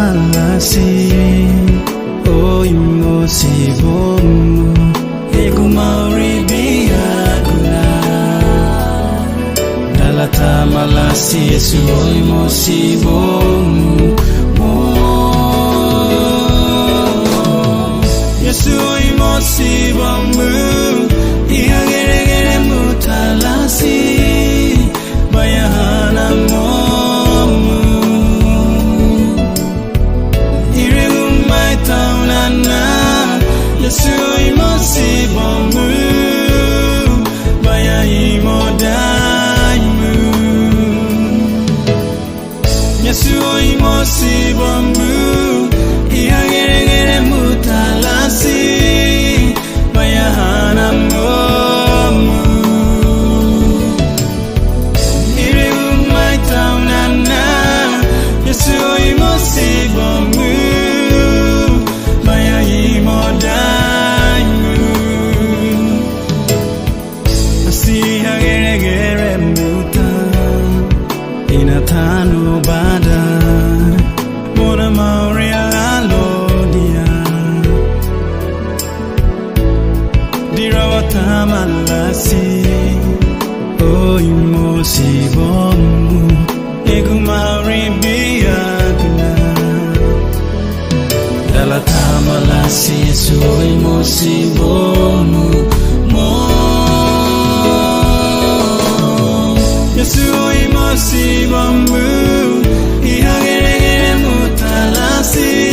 malasi oi mosi bom egu mauri biaguna dalata malasi Yesu oi mosi bom Yesu oi mosi bom ihagere mutalasi bayana mo Yesu imosi bombu baya imodaimu Yesu imosi bombu ihagere mutalasi baya hanamomu ire umaitaunana Yesu imosi bombu baya imodaimu Inatano bada Mona Maria Alodia Dirawata malasi Oi mosi bomu Egu mauri biaguna Dalata malasi Yesu oi mosi bomu Yesu oi mosi bombu ihagere mutalasi